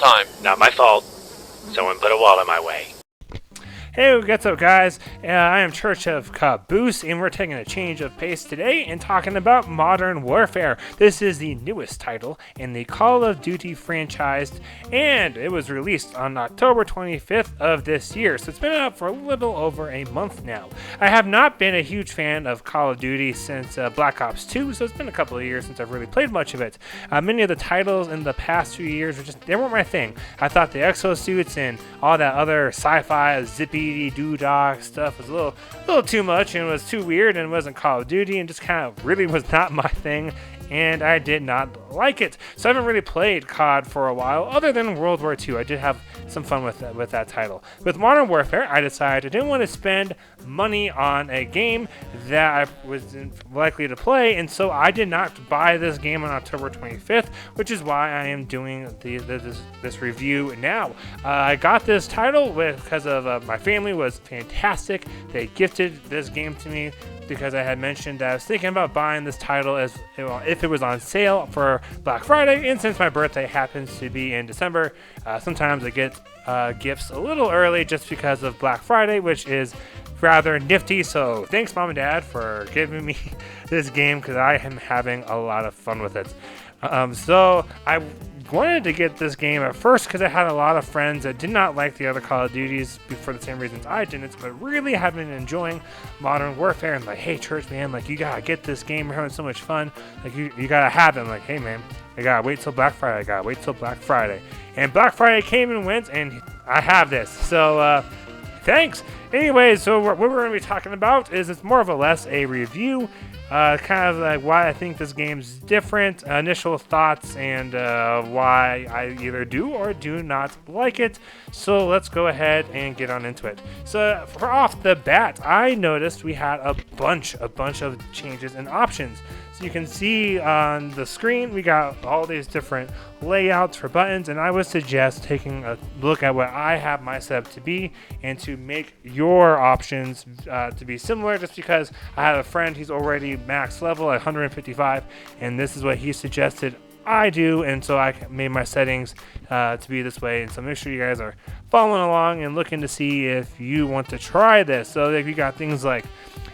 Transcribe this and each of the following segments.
time. Not my fault. Someone put a wall in my way. Hey, what's up, guys? I am Church of Caboose, and we're taking a change of pace today and talking about Modern Warfare. This is the newest title in the Call of Duty franchise, and it was released on October 25th of this year, so it's been out for a little over a month now. I have not been a huge fan of Call of Duty since Black Ops 2, so it's been a couple of years since I've really played much of it. Many of the titles in the past few years they weren't my thing. I thought the exosuits and all that other sci-fi zippy doo-dah stuff was a little too much and was too weird and wasn't Call of Duty and just kind of really was not my thing, and I did not like it. So I haven't really played COD for a while other than World War II. I did have some fun with that title. With Modern Warfare, I decided I didn't want to spend money on a game that I was likely to play, and so I did not buy this game on October 25th, which is why I am doing this review now. I got this title because of my family was fantastic. They gifted this game to me because I had mentioned that I was thinking about buying this title if it was on sale for Black Friday, and since my birthday happens to be in December, sometimes I get gifts a little early just because of Black Friday, which is rather nifty. So thanks, Mom and Dad, for giving me this game because I am having a lot of fun with it. So I wanted to get this game at first because I had a lot of friends that did not like the other Call of Duties for the same reasons I didn't, but really have been enjoying Modern Warfare and like, hey, Church, man, like, you gotta get this game. We're having so much fun. Like, you gotta have it. I'm like, hey, man, I gotta wait till Black Friday. And Black Friday came and went, and I have this. So, thanks. Anyways, so what we're going to be talking about is it's more of a less a review, kind of like why I think this game's different, initial thoughts, and why I either do or do not like it. So let's go ahead and get on into it. So for off the bat, I noticed we had a bunch of changes and options. So you can see on the screen, we got all these different layouts for buttons, and I would suggest taking a look at what I have my setup to be and to make your options to be similar, just because I had a friend, he's already max level at 155, and this is what he suggested I do, and so I made my settings to be this way. And so make sure you guys are following along and looking to see if you want to try this. So if you got things like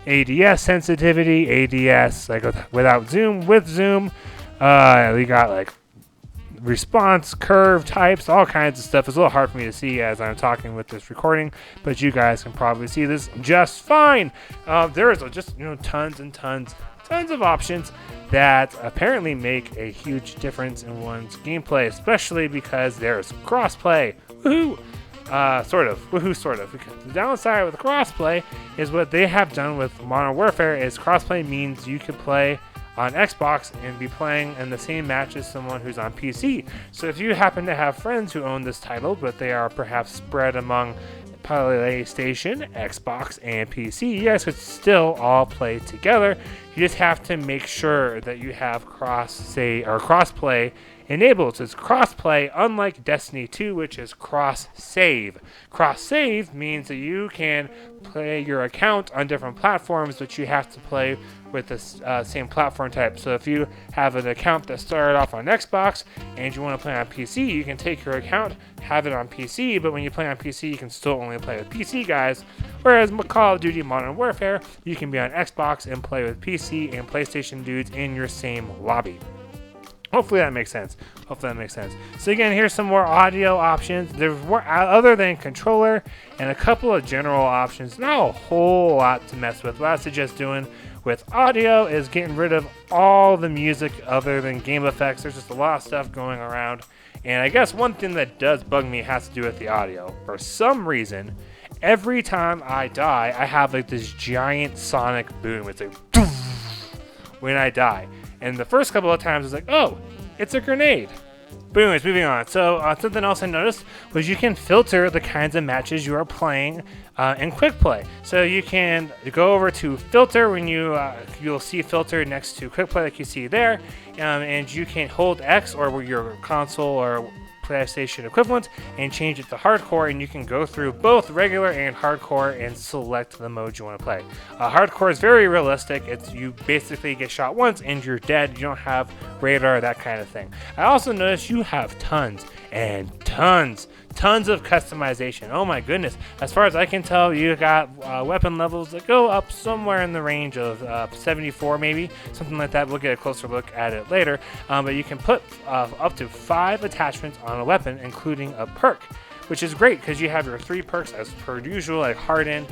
ADS sensitivity, ADS like without zoom, with zoom, we got like response curve types, all kinds of stuff. It's a little hard for me to see as I'm talking with this recording, but you guys can probably see this just fine. There is just tons and tons of options that apparently make a huge difference in one's gameplay, especially because there's crossplay. Woohoo! Sort of. Because the downside with crossplay is what they have done with Modern Warfare is crossplay means you can play on Xbox and be playing in the same match as someone who's on PC. So if you happen to have friends who own this title, but they are perhaps spread among PlayStation, Xbox, and PC, you guys could still all play together. You just have to make sure that you have crossplay enabled. So it's crossplay, unlike Destiny 2, which is cross-save. Cross-save means that you can play your account on different platforms, but you have to play with the same platform type. So if you have an account that started off on Xbox and you want to play on PC, you can take your account, have it on PC, but when you play on PC, you can still only play with PC guys. Whereas Call of Duty Modern Warfare, you can be on Xbox and play with PC and PlayStation dudes in your same lobby. Hopefully that makes sense. So again, here's some more audio options. There's more other than controller and a couple of general options. Not a whole lot to mess with. What I suggest doing with audio is getting rid of all the music other than game effects. There's just a lot of stuff going around. And I guess one thing that does bug me has to do with the audio. For some reason, every time I die, I have like this giant sonic boom. It's like when I die. And the first couple of times, it's like, oh, it's a grenade. Boom, it's moving on. So something else I noticed was you can filter the kinds of matches you are playing in quick play. So you can go over to filter when you'll see filter next to quick play like you see there, and you can hold X or your console or PlayStation equivalent and change it to hardcore, and you can go through both regular and hardcore and select the mode you want to play. Hardcore is very realistic. It's you basically get shot once and you're dead. You don't have radar, that kind of thing. I also noticed you have tons and tons of customization. Oh my goodness. As far as I can tell, you got weapon levels that go up somewhere in the range of 74 maybe, something like that. We'll get a closer look at it later. But you can put up to 5 attachments on a weapon, including a perk, which is great because you have your 3 perks as per usual, like Harden,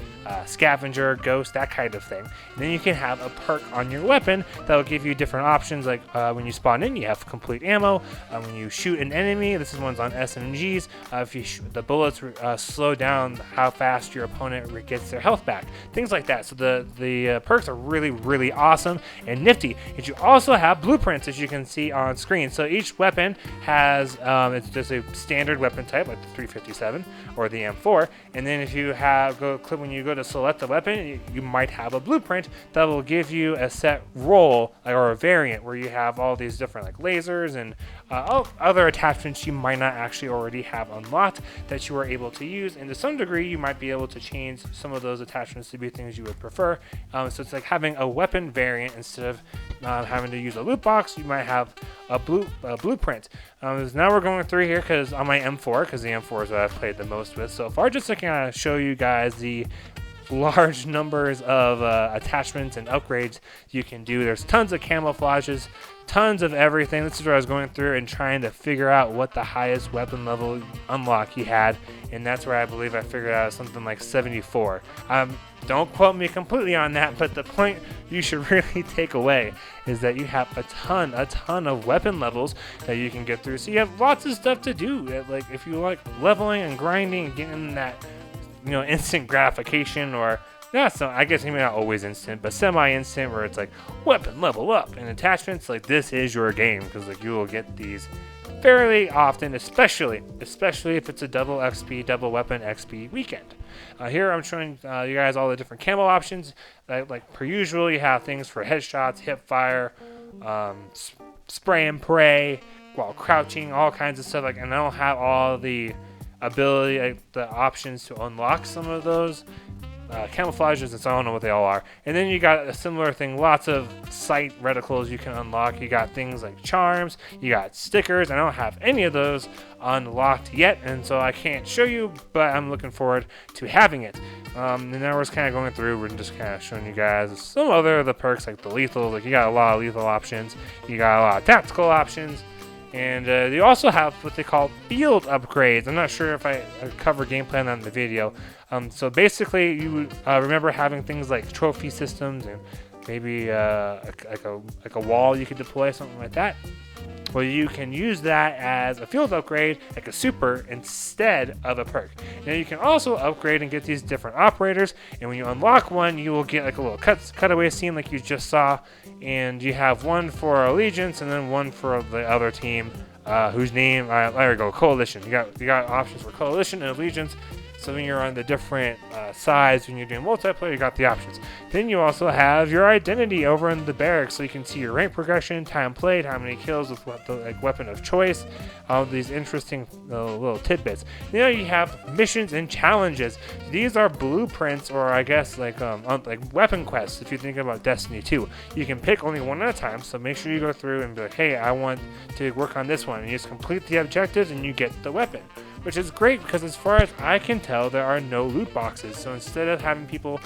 Scavenger, Ghost, that kind of thing. And then you can have a perk on your weapon that will give you different options, like when you spawn in, you have complete ammo. When you shoot an enemy, this is one's on SMGs. If you shoot, the bullets slow down how fast your opponent gets their health back, things like that. So the perks are really awesome and nifty. And you also have blueprints, as you can see on screen. So each weapon has it's just a standard weapon type, like the 357 or the M4. And then if you when you go to select the weapon, you might have a blueprint that will give you a set role or a variant where you have all these different like lasers and other attachments you might not actually already have unlocked that you are able to use. And to some degree, you might be able to change some of those attachments to be things you would prefer. So it's like having a weapon variant instead of having to use a loot box. You might have a blueprint. Now we're going through here because on my M4, because the M4 is what I've played the most with so far, just to kind of show you guys the large numbers of attachments and upgrades you can do. There's tons of camouflages, tons of everything. This is where I was going through and trying to figure out what the highest weapon level unlock he had, and that's where I believe I figured out something like 74. Don't quote me completely on that, but the point you should really take away is that you have a ton of weapon levels that you can get through. So you have lots of stuff to do. Like if you like leveling and grinding and getting that, instant gratification, or so I guess maybe not always instant, but semi-instant, where it's like weapon level up and attachments. Like this is your game, because like you will get these fairly often, especially if it's a double XP, double weapon XP weekend. Here I'm showing you guys all the different camo options. Like per usual, you have things for headshots, hip fire, spray and pray while crouching, all kinds of stuff. And I don't have all the ability, the options to unlock some of those camouflages, and so I don't know what they all are. And then you got a similar thing, lots of sight reticles you can unlock. You got things like charms, you got stickers. I don't have any of those unlocked yet, and so I can't show you, but I'm looking forward to having it. And now we're just kind of going through, we're just kind of showing you guys some other of the perks, like the lethal. Like you got a lot of lethal options, you got a lot of tactical options. And you also have what they call field upgrades. I'm not sure if I cover gameplay on that in the video. So basically, you remember having things like trophy systems and maybe like a wall you could deploy, something like that. Well, you can use that as a field upgrade, like a super, instead of a perk. Now you can also upgrade and get these different operators, and when you unlock one, you will get like a little cutaway scene like you just saw, and you have one for Allegiance and then one for the other team, whose name, there we go, Coalition. You got options for Coalition and Allegiance. So when you're on the different sides, when you're doing multiplayer, you got the options. Then you also have your identity over in the barracks, so you can see your rank progression, time played, how many kills with what the weapon of choice, all these interesting little tidbits. Then you have missions and challenges. These are blueprints, or I guess like weapon quests. If you think about Destiny 2, you can pick only one at a time. So make sure you go through and be like, hey, I want to work on this one, and you just complete the objectives and you get the weapon. Which is great because as far as I can tell, there are no loot boxes. So instead of having people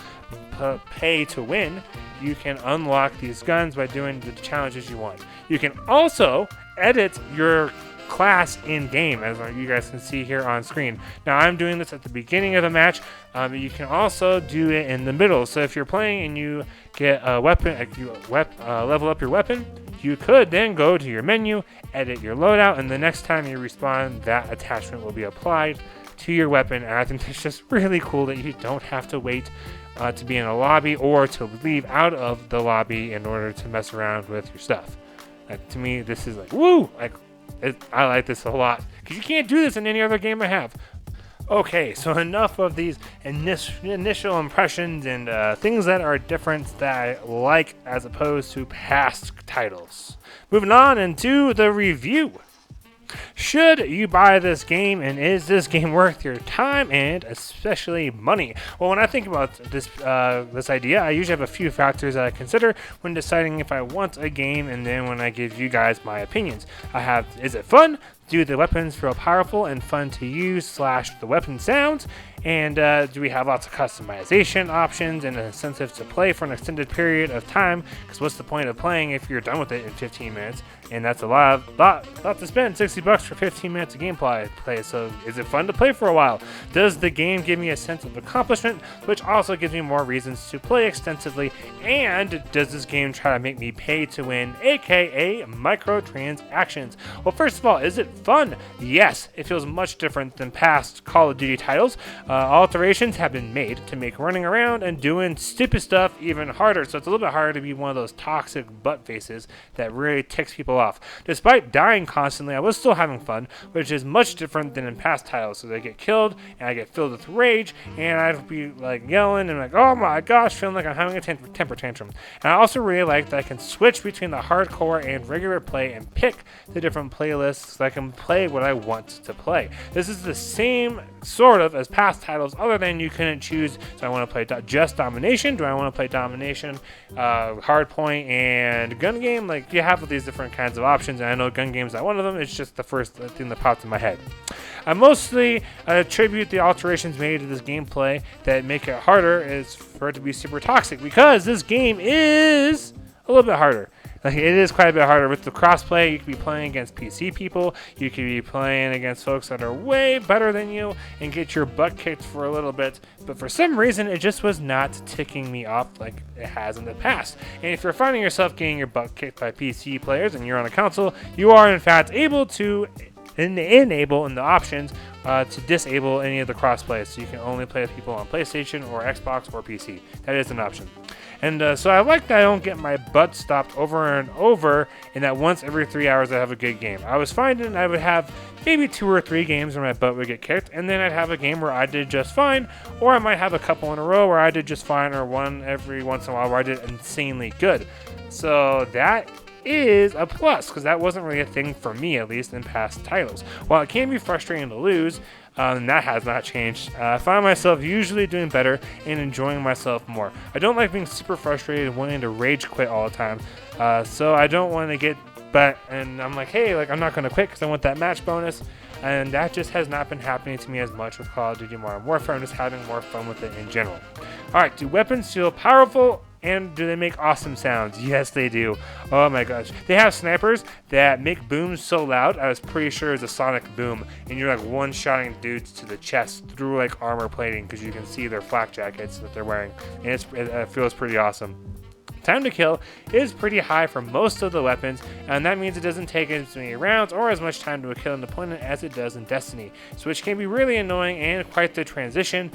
pay to win, you can unlock these guns by doing the challenges you want. You can also edit your class in game, as you guys can see here on screen. Now I'm doing this at the beginning of a match, but you can also do it in the middle. So if you're playing and you get a weapon, level up your weapon, you could then go to your menu, edit your loadout, and the next time you respawn, that attachment will be applied to your weapon. And I think it's just really cool that you don't have to wait to be in a lobby or to leave out of the lobby in order to mess around with your stuff. To me, this is like, woo! I like this a lot, because you can't do this in any other game I have. Okay, so enough of these initial impressions and things that are different that I like as opposed to past titles. Moving on into the review. Should you buy this game, and is this game worth your time and especially money? Well, when I think about this idea, I usually have a few factors that I consider when deciding if I want a game, and then when I give you guys my opinions. Is it fun? Do the weapons feel powerful and fun to use / the weapon sounds? And do we have lots of customization options and an incentive to play for an extended period of time? Because what's the point of playing if you're done with it in 15 minutes? And that's a lot to spend, $60 for 15 minutes of gameplay. So is it fun to play for a while? Does the game give me a sense of accomplishment, which also gives me more reasons to play extensively? And does this game try to make me pay to win, aka microtransactions? Well, first of all, is it fun? Yes, it feels much different than past Call of Duty titles. Alterations have been made to make running around and doing stupid stuff even harder, so it's a little bit harder to be one of those toxic butt faces that really ticks people off. Despite dying constantly, I was still having fun, which is much different than in past titles. So they get killed, and I get filled with rage, and I'd be like yelling and like, oh my gosh, feeling like I'm having a temper tantrum. And I also really like that I can switch between the hardcore and regular play and pick the different playlists so I can play what I want to play. This is the same sort of as past titles, other than you couldn't choose. So I want to play just domination. Do I want to play domination, hardpoint, and gun game? Like, you have these different kinds of options, and I know gun games are one of them. It's just the first thing that popped in my head. I mostly attribute the alterations made to this gameplay that make it harder is for it to be super toxic, because this game is a little bit harder. Like, it is quite a bit harder. With the crossplay, you could be playing against PC people, you could be playing against folks that are way better than you and get your butt kicked for a little bit, but for some reason it just was not ticking me off like it has in the past. And if you're finding yourself getting your butt kicked by PC players and you're on a console, you are in fact able to enable in the options to disable any of the crossplay, so you can only play with people on PlayStation or Xbox or PC. That is an option. And so I like that I don't get my butt stopped over and over, and that once every 3 hours I have a good game. I was finding I would have maybe 2 or 3 games where my butt would get kicked, and then I'd have a game where I did just fine, or I might have a couple in a row where I did just fine, or one every once in a while where I did insanely good. So that is a plus, because that wasn't really a thing for me, at least in past titles. While it can be frustrating to lose, and that has not changed, I find myself usually doing better and enjoying myself more. I don't like being super frustrated and wanting to rage quit all the time, so I don't want to get and I'm like, hey, like, I'm not going to quit because I want that match bonus, and that just has not been happening to me as much with Call of Duty Modern Warfare. I'm just having more fun with it in general. Alright, do weapons feel powerful? And do they make awesome sounds? Yes, they do. Oh my gosh. They have snipers that make booms so loud, I was pretty sure it's a sonic boom. And you're like one-shotting dudes to the chest through like armor plating, because you can see their flak jackets that they're wearing. And it feels pretty awesome. Time to kill is pretty high for most of the weapons, and that means it doesn't take as many rounds or as much time to kill an opponent as it does in Destiny, so which can be really annoying and quite the transition,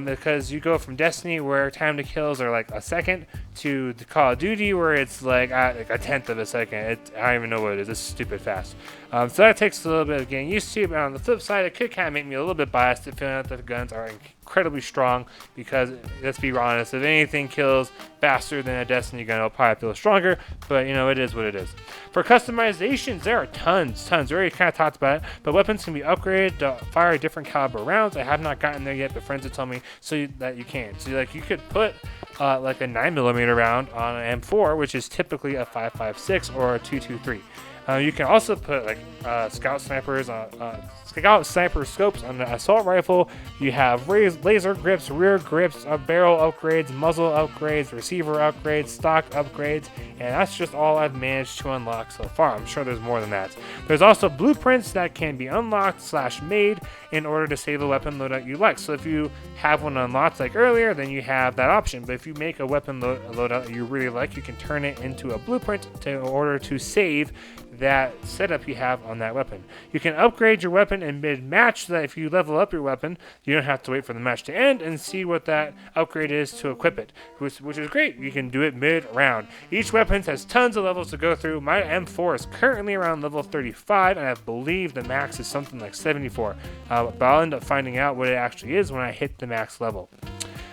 because you go from Destiny where time to kills are like a second to the Call of Duty where it's like a tenth of a second. I don't even know what it is. It's stupid fast. So that takes a little bit of getting used to, but on the flip side, it could kind of make me a little bit biased to feeling that the guns are incredibly strong, because let's be honest, if anything kills faster than a Destiny gun, it'll probably feel stronger, but you know, it is what it is. For customizations, there are tons. We already kind of talked about it, but weapons can be upgraded to fire different caliber rounds. I have not gotten there yet, but friends have told me that you can. So like, you could put like a 9mm round on an M4, which is typically a 5.56 or a 2.23. You can also put like scout sniper scopes on the assault rifle. You have laser grips, rear grips, barrel upgrades, muzzle upgrades, receiver upgrades, stock upgrades, and that's just all I've managed to unlock so far. I'm sure there's more than that. There's also blueprints that can be unlocked / made in order to save a weapon loadout you like. So if you have one unlocked like earlier, then you have that option. But if you make a weapon loadout that you really like, you can turn it into a blueprint in order to save that setup you have on that weapon. You can upgrade your weapon in mid-match, so that if you level up your weapon, you don't have to wait for the match to end and see what that upgrade is to equip it, which is great. You can do it mid-round. Each weapon has tons of levels to go through. My M4 is currently around level 35, and I believe the max is something like 74, but I'll end up finding out what it actually is when I hit the max level.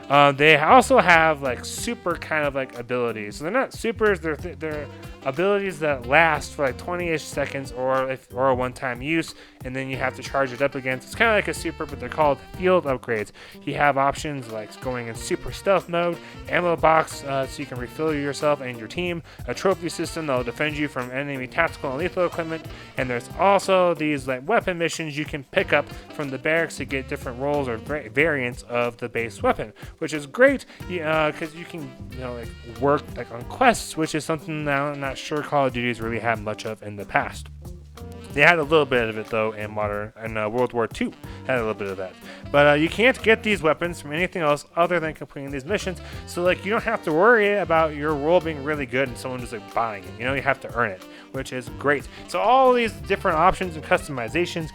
They also have like super kind of like abilities. So they're not supers. They're abilities that last for like 20-ish seconds or a one-time use, and then you have to charge it up again. So it's kind of like a super, but they're called field upgrades. You have options like going in super stealth mode, ammo box so you can refill yourself and your team, a trophy system that will defend you from enemy tactical and lethal equipment, and there's also these like weapon missions you can pick up from the barracks to get different roles or variants of the base weapon, which is great because you can like work like on quests, which is something that I'm not sure Call of Duty's really had much of in the past. They had a little bit of it though in World War II. Had a little bit of that, but you can't get these weapons from anything else other than completing these missions. So like you don't have to worry about your role being really good and someone just like buying it. You have to earn it, which is great. So all these different options and customizations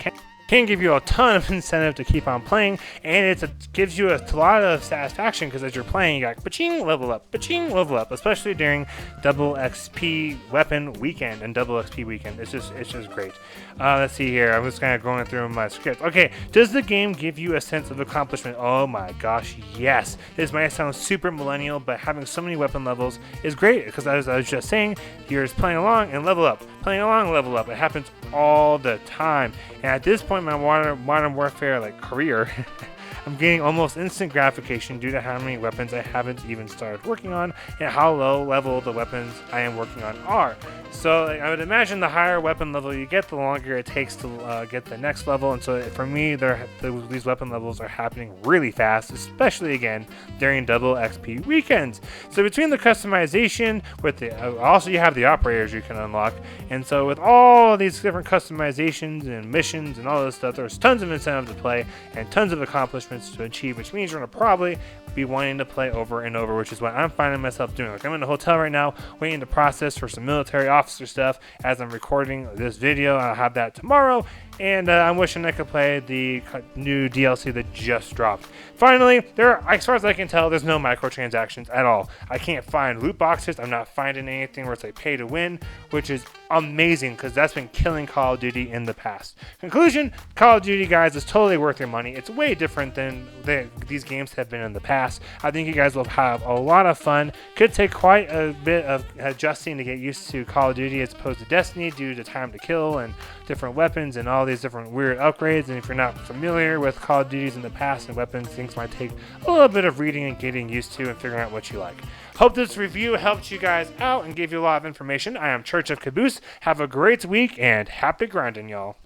can give you a ton of incentive to keep on playing, and it gives you a lot of satisfaction because as you're playing, you got paching, level up, especially during double XP weapon weekend and double XP weekend. It's just great. Let's see here. I'm just kind of going through my script. Okay, does the game give you a sense of accomplishment? Oh my gosh, yes. This might sound super millennial, but having so many weapon levels is great because as I was just saying, you're just playing along and level up. Playing along, level up. It happens all the time. And at this point in my Modern Warfare like career, I'm getting almost instant gratification due to how many weapons I haven't even started working on and how low level the weapons I am working on are. So I would imagine the higher weapon level you get, the longer it takes to get the next level. And so for me, these weapon levels are happening really fast, especially again during double XP weekends. So between the customization, with also you have the operators you can unlock, and so with all these different customizations and missions and all this stuff, there's tons of incentive to play and tons of accomplishments to achieve, which means you're gonna probably be wanting to play over and over, which is what I'm finding myself doing. Like I'm in a hotel right now waiting to process for some military officer stuff as I'm recording this video. I'll have that tomorrow, and I'm wishing I could play the new DLC that just dropped. Finally, as far as I can tell, there's no microtransactions at all. I can't find loot boxes. I'm not finding anything where it's like pay to win, which is amazing because that's been killing Call of Duty in the past. Conclusion, Call of Duty, guys, is totally worth your money. It's way different than these games have been in the past. I think you guys will have a lot of fun. Could take quite a bit of adjusting to get used to Call of Duty as opposed to Destiny due to time to kill and different weapons and all these different weird upgrades. And if you're not familiar with Call of Duties in the past and weapons, things might take a little bit of reading and getting used to and figuring out what you like. Hope this review helped you guys out and gave you a lot of information. I am Church of Caboose. Have a great week and happy grinding, y'all.